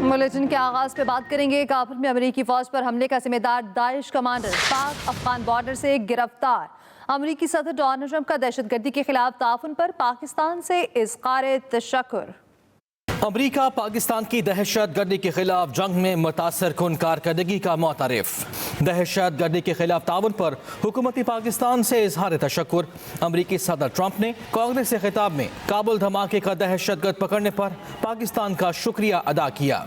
Bulletin के आगाज पे बात करेंगे। काबुल में अमेरिकी फौज पर हमले का जिम्मेदार दाइश कमांडर पाक अफगान बॉर्डर से गिरफ्तार। अमेरिकी सदर डोनाल्ड ट्रंप का दहशतगर्दी के खिलाफ ताउन पर पाकिस्तान से इज़हार तशक्कुर। अमरीका पाकिस्तान की दहशत गर्दी के खिलाफ जंग में मुतासर कुन कारकर्दगी का मुतरफ। दहशत गर्दी के खिलाफ ताउन पर हुकूमती पाकिस्तान से इज़हार तशक्कुर। अमरीकी सदर ट्रंप ने कांग्रेस से खिताब में काबुल धमाके का दहशतगर्द पकड़ने पर पाकिस्तान का शुक्रिया अदा किया।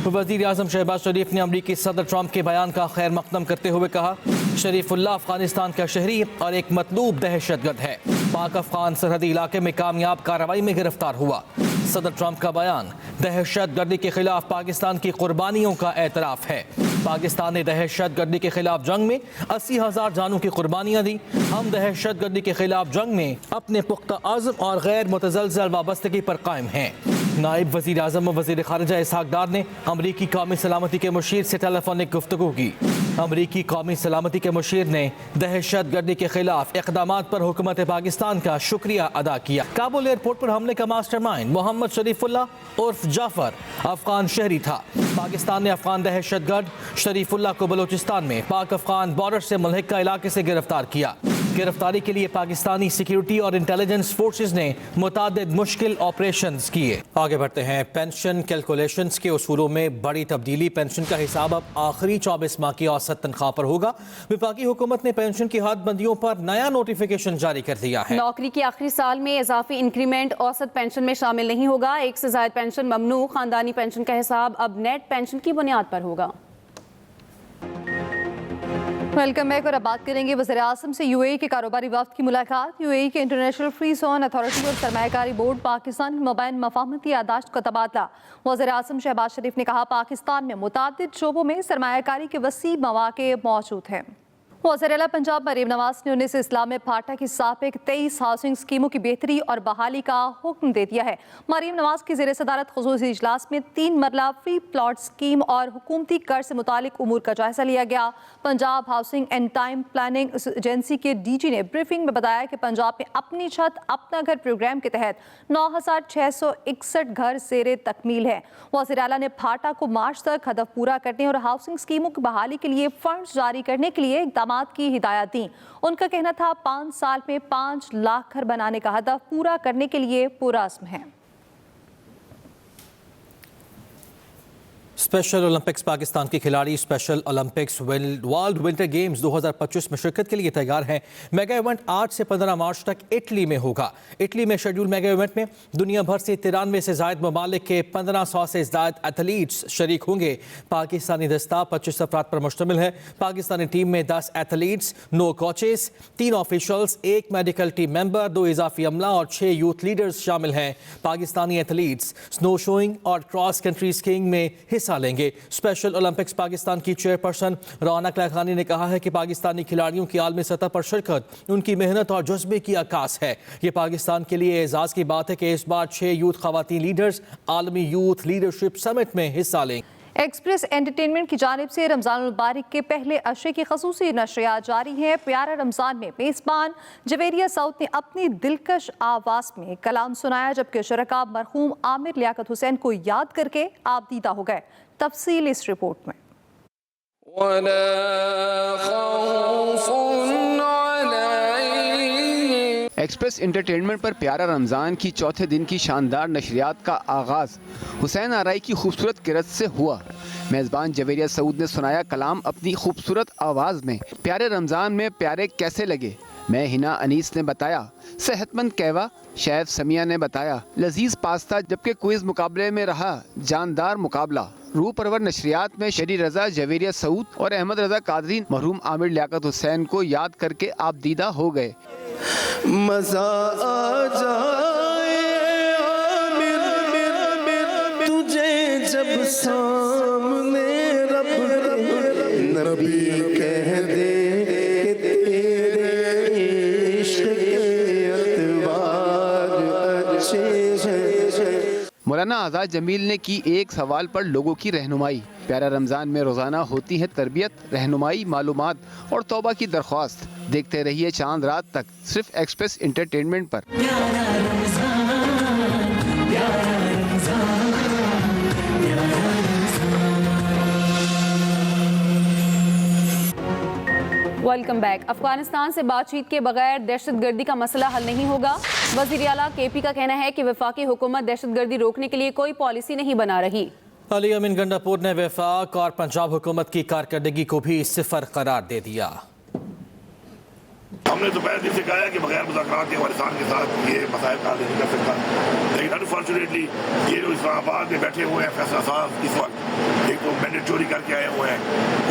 वज़ीर आज़म शहबाज शरीफ ने अमरीकी सदर ट्रंप के बयान का खैर मकदम करते हुए कहा, शरीफुल्लाह अफगानिस्तान का शहरी और एक मतलूब दहशतगर्द है। पाक अफगान सरहदी इलाके में कामयाब कार्रवाई में गिरफ्तार हुआ। सदर ट्रंप का बयान दहशत गर्दी के खिलाफ पाकिस्तान की कुर्बानियों का एतराफ़ है। पाकिस्तान ने दहशत गर्दी के खिलाफ जंग में 80,000 जानों की कुर्बानियाँ दी। हम दहशत गर्दी के खिलाफ जंग में अपने पुख्ता आज़म और गैर मुतज़लज़ल वाबस्तगी पर कायम हैं। नायब वज़ीर आज़म और वज़ीर ख़ारिजा इसहाक़ डार ने अमरीकी कौमी सलामती के मुशीर से टेलीफोनिक गुफ्तगू की। अमरीकी कौमी सलामती के मुशीर ने दहशत गर्दी के खिलाफ इक़दामात पर हुकूमत पाकिस्तान का शुक्रिया अदा किया। काबुल एयरपोर्ट पर हमले का मास्टरमाइंड मोहम्मद शरीफुल्लाह उर्फ जाफर अफगान शहरी था। पाकिस्तान ने अफगान दहशतगर्द शरीफुल्लाह को बलूचिस्तान में पाक अफगान बॉर्डर से मुल्हिका इलाके से गिरफ्तार किया। गिरफ्तारी के लिए पाकिस्तानी सिक्योरिटी और इंटेलिजेंस फोर्सेस ने मुतादिद मुश्किल ऑपरेशंस किए। आगे बढ़ते हैं। पेंशन कैलकुलेशंस के उसूलों में बड़ी तब्दीली। पेंशन का हिसाब अब आखिरी 24 माह की औसत तनख्वाह पर होगा। वफाकी हुकूमत ने पेंशन की हदबंदियों पर नया नोटिफिकेशन जारी कर दिया है। नौकरी के आखिरी साल में इजाफी इंक्रीमेंट औसत पेंशन में शामिल नहीं होगा। एक से ज़ायद पेंशन ममनू। खानदानी पेंशन का हिसाब अब नेट पेंशन की बुनियाद पर होगा। Welcome back. और अब बात करेंगे वज़ीर आज़म से यूएई के कारोबारी वफ्द की मुलाकात। यूएई के इंटरनेशनल फ्री जोन अथॉरिटी और सरमायाकारी बोर्ड पाकिस्तान में मबैन मफाहमती यादाश्त का तबादला। वज़ीर आज़म शहबाज शरीफ ने कहा, पाकिस्तान में मुतादिद शोबों में सरमायाकारी के वसी मौक़े मौजूद हैं। वज़ीर आला पंजाब मरीम नवाज ने 19 इस्लाम में फाटा की साबिक 23 हाउसिंग स्कीमों की बेहतरी और बहाली का हुक्म दे दिया है। मरीम नवाज की ज़ेर सदारत ख़ुसूसी इजलास में 3 मरला फ्री प्लॉट स्कीम और हुकूमती कर से मुतालिक उमूर का जायजा लिया गया। Punjab housing and time planning agency के डीजी ने ब्रीफिंग में बताया कि पंजाब में अपनी छत अपना घर प्रोग्राम के तहत 9,661 घर ज़ेर तकमील है। वज़ीर आला ने फाटा को मार्च तक हदफ पूरा करने और हाउसिंग स्कीमों की बहाली के लिए फंड्स जारी करने के लिए की हिदायत दी। उनका कहना था 5 साल में 5 लाख घर बनाने का हदफ पूरा करने के लिए पुरअज़्म है। स्पेशल ओलंपिक्स पाकिस्तान के खिलाड़ी special Olympics world winter games 2025 में शिरकत के लिए तैयार हैं। मेगा इवेंट 8 से 15 मार्च तक इटली में होगा। इटली में शेड्यूल मेगा इवेंट में दुनिया भर से 93 से ज़ायद ममालिक के 1500 से ज़ायद एथलीट्स शरीक होंगे। पाकिस्तानी दस्ता 25 अफराद पर मुश्तमिल है। पाकिस्तानी टीम में 10 athletes, 9 coaches, 3 officials, 1 medical team member, 2 इजाफी अमला और 6 यूथ लीडर्स शामिल हैं। पाकिस्तानी एथलीट्स स्नो शोइंग और क्रॉस कंट्री स्कीइंग में हिस्सा लेंगे। स्पेशल ओलंपिक्स पाकिस्तान की चेयरपर्सन रौनक लखानी ने कहा है कि पाकिस्तानी खिलाड़ियों की आलमी सतह पर शिरकत उनकी मेहनत और जज्बे की अक्कास है। ये पाकिस्तान के लिए एजाज की बात है कि इस बार 6 यूथ खवातीन लीडर्स आलमी यूथ लीडरशिप समिट में हिस्सा लेंगे। एक्सप्रेस एंटरटेनमेंट की जानिब से रमज़ान मुबारक के पहले अशरे की खसूसी नशरियात जारी हैं। प्यारा रमज़ान में मेज़बान जवेरिया सऊद ने अपनी दिलकश आवाज़ में कलाम सुनाया, जबकि शुरका मरहूम आमिर लियाकत हुसैन को याद करके आबदीदा हो गए। तफसील इस रिपोर्ट में। एक्सप्रेस एंटरटेनमेंट पर प्यारा रमज़ान की चौथे दिन की शानदार नशरियात का आगाज़ हुसैन आराई की खूबसूरत किरत से हुआ। मेज़बान जवेरिया सऊद ने सुनाया कलाम अपनी खूबसूरत आवाज़ में। प्यारे रमज़ान में प्यारे कैसे लगे? मैं हिना अनीस ने बताया। सेहतमंद कहवा शैफ समिया ने बताया। लजीज पास्ता, जबकि क्विज मुकाबले में रहा जानदार मुकाबला। रूह परवर नशरियात में शरी रजा जवेरिया सऊद और अहमद रजा कादरी मरहूम आमिर लियाकत हुसैन को याद करके आबदीदा हो गए। मजा आ जाए आमिर तुझे जब सामने रब नबी कह दे तेरे इश्क के अतवार अच्छे हैं। मौलाना आज़ाद जमील ने की एक सवाल पर लोगों की रहनुमाई। प्यारा रमज़ान में रोज़ाना होती है तरबियत, रहनुमाई, मालूमात और तौबा की दरख्वास्त। देखते रहिए चांद रात तक सिर्फ एक्सप्रेस एंटरटेनमेंट पर। Welcome back. अफगानिस्तान से बातचीत के बगैर दहशत गर्दी का मसला हल नहीं होगा। वज़ीर आला KP का कहना है कि वफाकी हुकूमत दहशत गर्दी रोकने के लिए कोई पॉलिसी नहीं बना रही। अली अमीन गंडापुर ने वफाक और पंजाब हुकूमत की कारकर्दगी को भी सिफर करार दे दिया। हमने तो पहले दिन से कहा है कि बगैर मुज़ाकरात के अफगानिस्तान के साथ ये मसाइल का हल नहीं कर सकता, लेकिन अनफॉर्चुनेटली ये जो इस्लामाबाद में बैठे हुए हैं फैसला साहब इस वक्त एक तो मैंडेट चोरी करके आए हुए हैं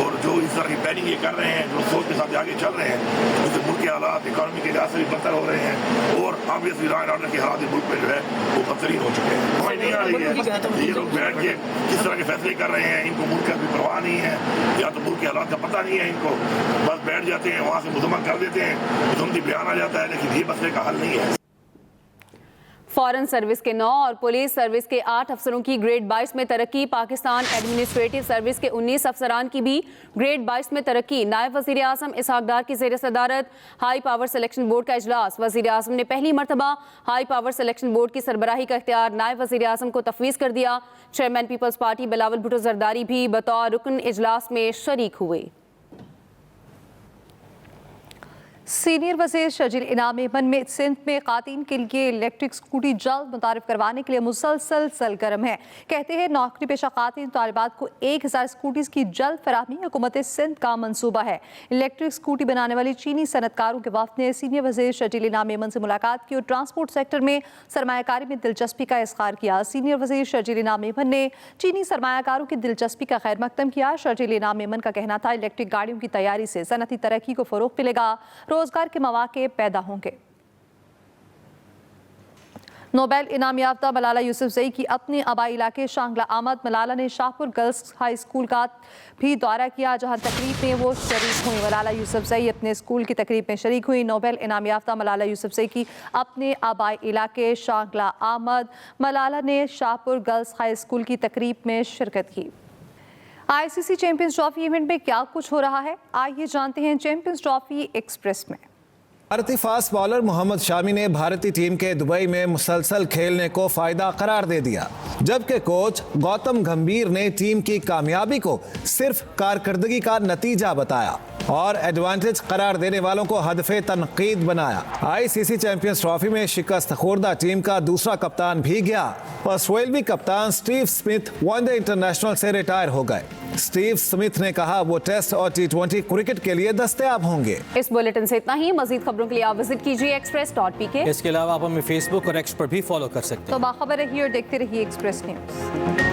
और जो इस तरह की प्लानिंग ये कर रहे हैं, जो सोच के साथ आगे चल रहे हैं, उससे मुल्क के हालात इकॉनमी के लिहाज से भी बदतर हो रहे हैं और ऑब्वियसली लॉ एंड ऑर्डर के हालात मुल्क में जो है वो बदतरीन हो चुके हैं। समझ नहीं आ रही है ये लोग बैठ के किस तरह के फैसले कर रहे हैं, इनको मुल्क का भी परवाह नहीं है या तो मुल्क के हालात का पता नहीं है इनको, बस बैठ जाते हैं वहाँ से मुजम्मन कर देते हैं, हुकूमती बयान आ जाता है, लेकिन ये मसले का हल नहीं है। फॉरेन सर्विस के 9 और पुलिस सर्विस के 8 अफसरों की ग्रेड 22 में तरक्की। पाकिस्तान एडमिनिस्ट्रेटिव सर्विस के 19 अफसरान की भी ग्रेड 22 में तरक्की। नायब वज़ीर आज़म इसहाक डार की ज़ेर सदारत हाई पावर सिलेक्शन बोर्ड का इजलास। वज़ीर आज़म ने पहली मरतबा हाई पावर सिलेक्शन बोर्ड की सरबराही का इख्तियार नायब वज़ीर आज़म को तफवीज़ कर दिया। Chairman people's party Bilawal Bhutto Zardari भी बतौर रुकन इजलास में शरीक हुए। सीनियर वज़ीर शर्जील इनाम एमन में सिंध में ख़ातीन के लिए इलेक्ट्रिक स्कूटी जल्द मुतारिफ करवाने के लिए मुसलसल सरगर्म है। कहते हैं नौकरी पेशा ख़ातीन तालिबात को 1000 स्कूटीज़ की जल्द फराहमी हुकूमत सिंध का मनसूबा है। इलेक्ट्रिक स्कूटी बनाने वाली चीनी सनतकारों के वफ़द ने सीनियर वज़ीर शर्जील इनाम एमन से मुलाकात की और ट्रांसपोर्ट सेक्टर में सरमायाकारी में दिलचस्पी का इज़हार किया। सीनियर वज़ीर शर्जील इनाम एमन ने चीनी सरमायाकारों की दिलचस्पी का खैर मकदम किया। शर्जील इनाम एमन का कहना था इलेक्ट्रिक गाड़ियों की तैयारी से सनअती तरक्की को फ़रोग़ मिलेगा, रोजगार के मौके पैदा होंगे। नोबेल इनाम याफ्ता मलाला यूसुफजई की अपने आबाई इलाके शांगला आमद। मलाला ने शाहपुर गर्ल्स हाई स्कूल का भी दौरा किया, जहां तकरीब में वो शरीक हुई। मलाला यूसुफजई अपने स्कूल की तकरीब में शरीक हुई। नोबेल इनाम याफ्ता मलाला यूसुफजई की अपने आबाई इलाके शांगला आमद। मलाला ने शाहपुर गर्ल्स हाई स्कूल की तकरीब में शिरकत की। ICC चैंपियंस ट्रॉफी इवेंट में क्या कुछ हो रहा है, आइए जानते हैं चैंपियंस ट्रॉफी एक्सप्रेस में। भारतीय फास्ट बॉलर मोहम्मद शामी ने भारतीय टीम के दुबई में मुसलसल खेलने को फायदा करार दे दिया, जबकि कोच गौतम गंभीर ने टीम की कामयाबी को सिर्फ कारकर्दगी का नतीजा बताया और एडवांटेज करार देने वालों को हदफे तनकीद बनाया। ICC चैंपियंस ट्रॉफी में शिकस्त खुर्दा टीम का दूसरा कप्तान भी गया। ऑस्ट्रेलियाई कप्तान स्टीव स्मिथ वनडे इंटरनेशनल से रिटायर हो गए। स्टीव स्मिथ ने कहा वो टेस्ट और T20 क्रिकेट के लिए दस्तयाब होंगे। इस बुलेटिन से इतना ही। मजीद खबरों के लिए आप विजिट कीजिए express.pk। इसके अलावा आप हमें फेसबुक और एक्स पर भी फॉलो कर सकते हैं। तो बाखबर रहिए और देखते रहिए एक्सप्रेस न्यूज़।